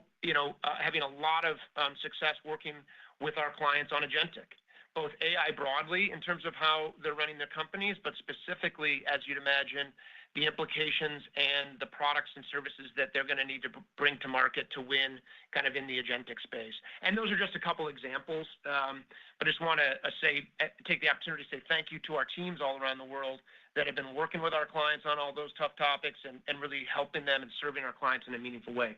having a lot of success working with our clients on agentic, both AI broadly in terms of how they're running their companies, but specifically, as you'd imagine, the implications and the products and services that they're going to need to bring to market to win kind of in the agentic space. And those are just a couple examples. But I just want to take the opportunity to say thank you to our teams all around the world that have been working with our clients on all those tough topics and really helping them and serving our clients in a meaningful way.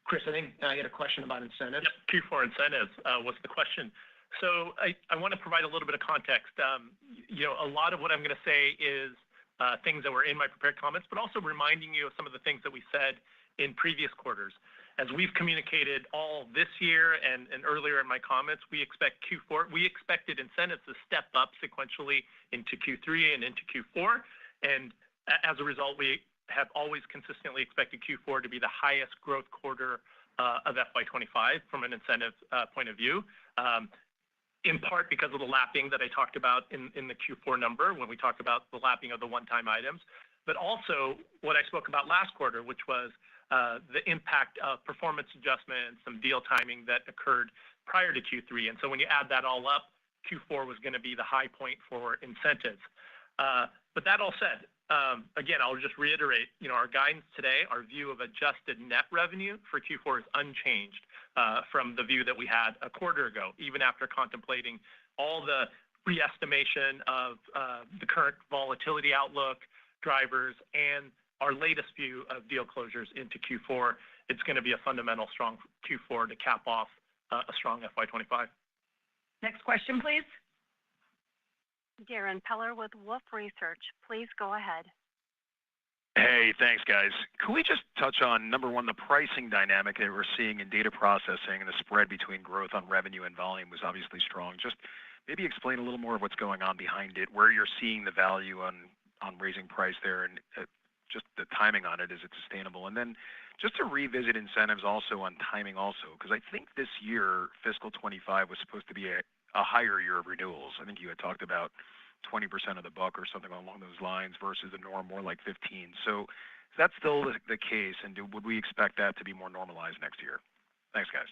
Chris, I think I had a question about incentives. Yep, Q4 incentives was the question. So I want to provide a little bit of context. A lot of what I'm going to say is things that were in my prepared comments, but also reminding you of some of the things that we said in previous quarters. As we've communicated all this year and earlier in my comments, we expected incentives to step up sequentially into Q3 and into Q4. And as a result, we have always consistently expected Q4 to be the highest growth quarter of FY25 from an incentive point of view, in part because of the lapping that I talked about in the Q4 number when we talked about the lapping of the one-time items, but also what I spoke about last quarter, which was the impact of performance adjustments, some deal timing that occurred prior to Q3. And so when you add that all up, Q4 was going to be the high point for incentives. But that all said, again, I'll just reiterate, our guidance today, our view of adjusted net revenue for Q4 is unchanged from the view that we had a quarter ago, even after contemplating all the re-estimation of the current volatility outlook, drivers, and our latest view of deal closures into Q4. It's going to be a fundamental strong Q4 to cap off a strong FY25. Next question, please. Darrin Peller with Wolfe Research. Please go ahead. Hey, thanks, guys. Can we just touch on, number one, the pricing dynamic that we're seeing in data processing and the spread between growth on revenue and volume was obviously strong. Just maybe explain a little more of what's going on behind it, where you're seeing the value on raising price there, and just the timing on it. Is it sustainable? And then just to revisit incentives also on timing also, because I think this year, fiscal 25 was supposed to be a higher year of renewals. I think you had talked about 20% of the book or something along those lines versus the norm more like 15. So is that still the case? And would we expect that to be more normalized next year? Thanks, guys.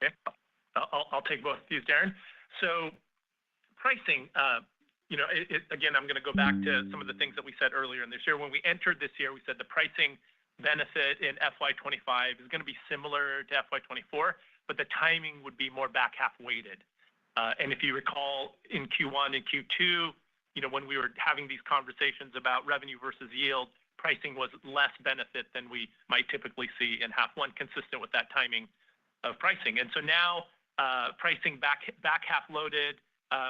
Okay. I'll take both of these, Darrin. So pricing, again, I'm going to go back to some of the things that we said earlier in this year. When we entered this year, we said the pricing benefit in FY25 is going to be similar to FY24, but the timing would be more back half weighted. And if you recall in Q1 and Q2, when we were having these conversations about revenue versus yield, pricing was less benefit than we might typically see in half one, consistent with that timing of pricing. And so now pricing back half loaded,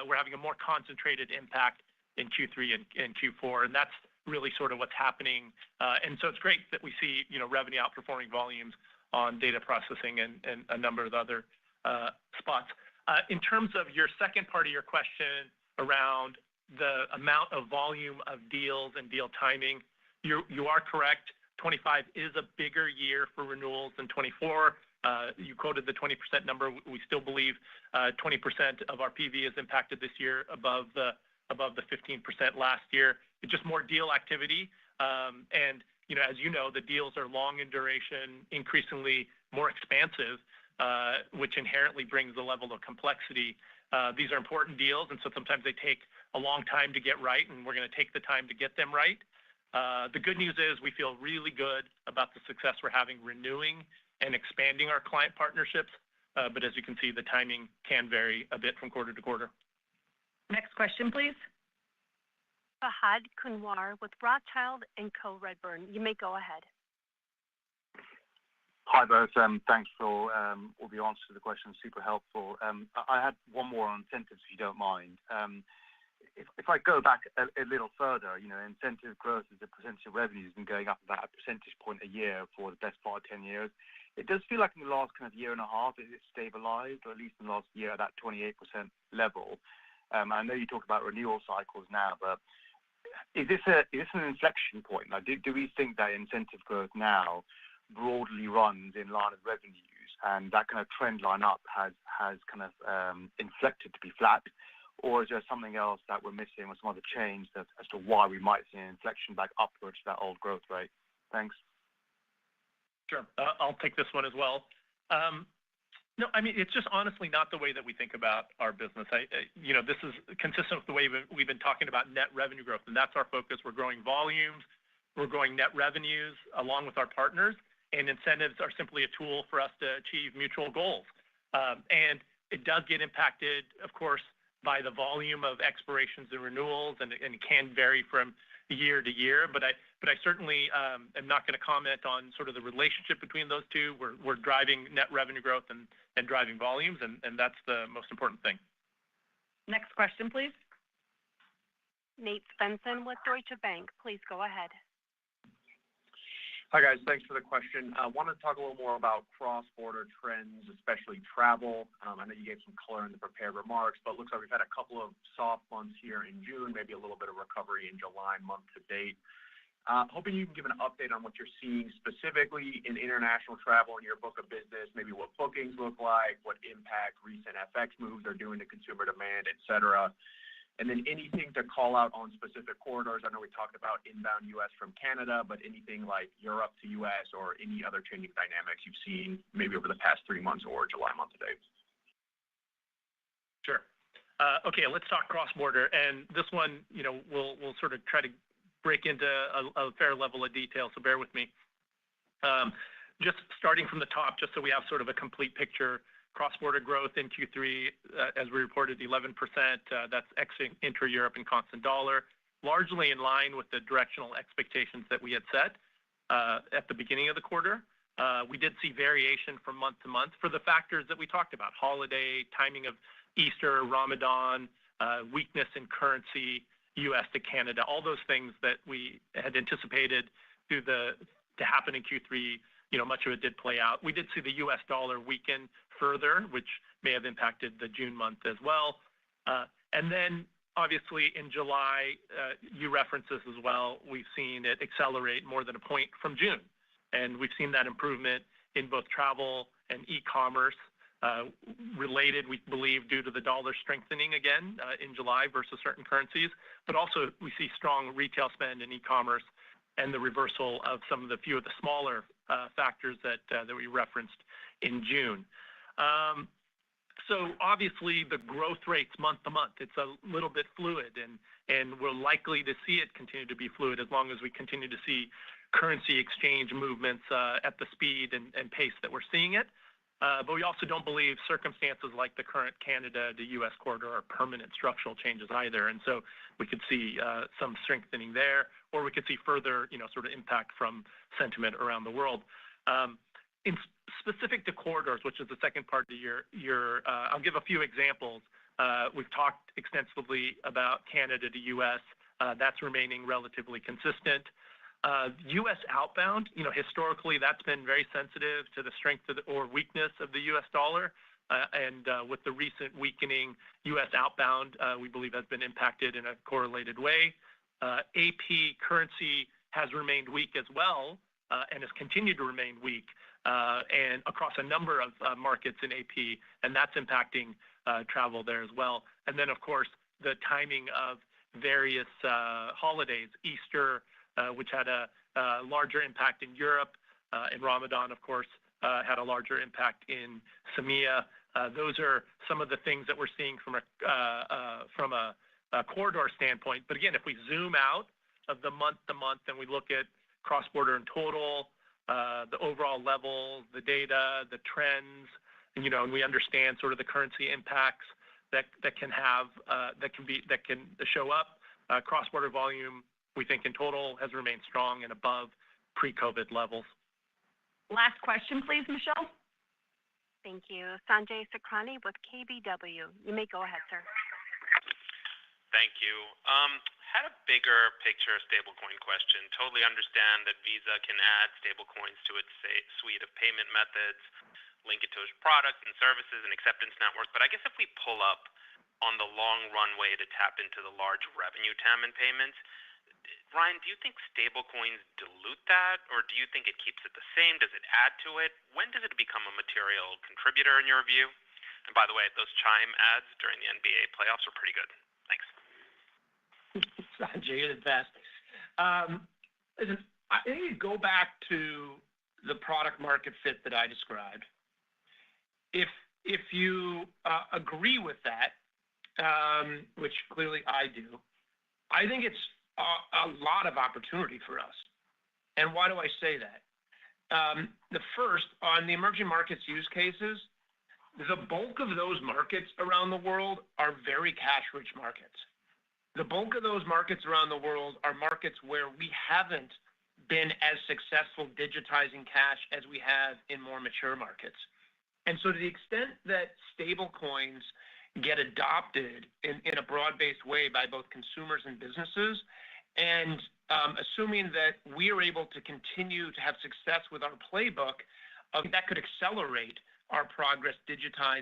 we're having a more concentrated impact in Q3 and Q4, and that's really sort of what's happening. And so it's great that we see revenue outperforming volumes on data processing and a number of other spots. In terms of your second part of your question around the amount of volume of deals and deal timing, you are correct. 25 is a bigger year for renewals than 24. You quoted the 20% number. We still believe 20% of our PV is impacted this year above the 15% last year. It's just more deal activity. And as you know, the deals are long in duration, increasingly more expansive, which inherently brings a level of complexity. These are important deals, and so sometimes they take a long time to get right, and we're going to take the time to get them right. The good news is we feel really good about the success we're having renewing and expanding our client partnerships. But as you can see, the timing can vary a bit from quarter to quarter. Next question, please. Fahad Kunwar with Rothschild & Co Redburn. You may go ahead. Hi, both. Thanks for all the answers to the questions. Super helpful. I had one more on incentives, if you don't mind. If I go back a little further, incentive growth as a percentage of revenue has been going up about a percentage point a year for the best part of 10 years. It does feel like in the last kind of year and a half, it's stabilized, or at least in the last year at that 28% level. I know you talk about renewal cycles now, but is this an inflection point? Like, do we think that incentive growth now broadly runs in line with revenues, and that kind of trend line up has kind of inflected to be flat? Or is there something else that we're missing or some other change as to why we might see an inflection back upwards to that old growth rate? Thanks. Sure. I'll take this one as well. No, I mean, it's just honestly not the way that we think about our business. This is consistent with the way we've been talking about net revenue growth, and that's our focus. We're growing volumes, we're growing net revenues along with our partners, and incentives are simply a tool for us to achieve mutual goals. And it does get impacted, of course, by the volume of expirations and renewals, and it can vary from year to year, but I certainly am not going to comment on sort of the relationship between those two. We're driving net revenue growth and driving volumes, and that's the most important thing. Next question, please. Nate Svensson with Deutsche Bank. Please go ahead. Hi, guys. Thanks for the question. I wanted to talk a little more about cross-border trends, especially travel. I know you gave some color in the prepared remarks, but it looks like we've had a couple of soft months here in June, maybe a little bit of recovery in July month to date. Hoping you can give an update on what you're seeing specifically in international travel in your book of business, maybe what bookings look like, what impact recent FX moves are doing to consumer demand, et cetera. And then anything to call out on specific corridors. I know we talked about inbound U.S. from Canada, but anything like Europe to U.S. or any other changing dynamics you've seen maybe over the past 3 months or July month to date? Sure. Okay, let's talk cross-border. And this one, we'll sort of try to break into a fair level of detail, so bear with me. Just starting from the top, just so we have sort of a complete picture, cross-border growth in Q3, as we reported, 11%. That's intra-Europe and constant dollar, largely in line with the directional expectations that we had set at the beginning of the quarter. We did see variation from month to month for the factors that we talked about: holiday, timing of Easter, Ramadan, weakness in currency, U.S. to Canada, all those things that we had anticipated to happen in Q3. Much of it did play out. We did see the U.S. dollar weaken further, which may have impacted the June month as well. And then, obviously, in July, you referenced this as well, we've seen it accelerate more than a point from June. And we've seen that improvement in both travel and e-commerce related, we believe, due to the dollar strengthening again in July versus certain currencies. But also, we see strong retail spend in e-commerce and the reversal of some of the few of the smaller factors that we referenced in June. So obviously, the growth rates month to month, it's a little bit fluid, and we're likely to see it continue to be fluid as long as we continue to see currency exchange movements at the speed and pace that we're seeing it. But we also don't believe circumstances like the current Canada to U.S. corridor are permanent structural changes either. And so we could see some strengthening there, or we could see further, sort of impact from sentiment around the world. In specific to corridors, which is the second part of your I'll give a few examples. We've talked extensively about Canada to U.S. That's remaining relatively consistent. U.S. outbound, historically, that's been very sensitive to the strength or weakness of the U.S. dollar. And with the recent weakening, U.S. outbound, we believe, has been impacted in a correlated way. AP currency has remained weak as well and has continued to remain weak and across a number of markets in AP, and that's impacting travel there as well. And then, of course, the timing of various holidays, Easter, which had a larger impact in Europe, and Ramadan, of course, had a larger impact in SAMEA. Those are some of the things that we're seeing from a corridor standpoint. But again, if we zoom out of the month to month and we look at cross-border in total, the overall level, the data, the trends, and we understand sort of the currency impacts that can show up. Cross-border volume, we think in total, has remained strong and above pre-COVID levels. Last question, please, Michelle. Thank you. Sanjay Sakhrani with KBW. You may go ahead, sir. Thank you. Had a bigger picture stablecoin question. Totally understand that Visa can add stablecoins to its suite of payment methods, link it to its products and services and acceptance network. But I guess if we pull up on the long runway to tap into the large revenue TAM and payments, Ryan, do you think stablecoins dilute that, or do you think it keeps it the same? Does it add to it? When does it become a material contributor in your view? And by the way, those Chime ads during the NBA playoffs are pretty good. Thanks. Sanjay, you're the best. Listen, I think you go back to the product market fit that I described. If you agree with that, which clearly I do, I think it's a lot of opportunity for us. And why do I say that? The first, on the emerging markets use cases, the bulk of those markets around the world are very cash-rich markets. The bulk of those markets around the world are markets where we haven't been as successful digitizing cash as we have in more mature markets. And so to the extent that stablecoins get adopted in a broad-based way by both consumers and businesses, and assuming that we are able to continue to have success with our playbook, that could accelerate our progress digitizing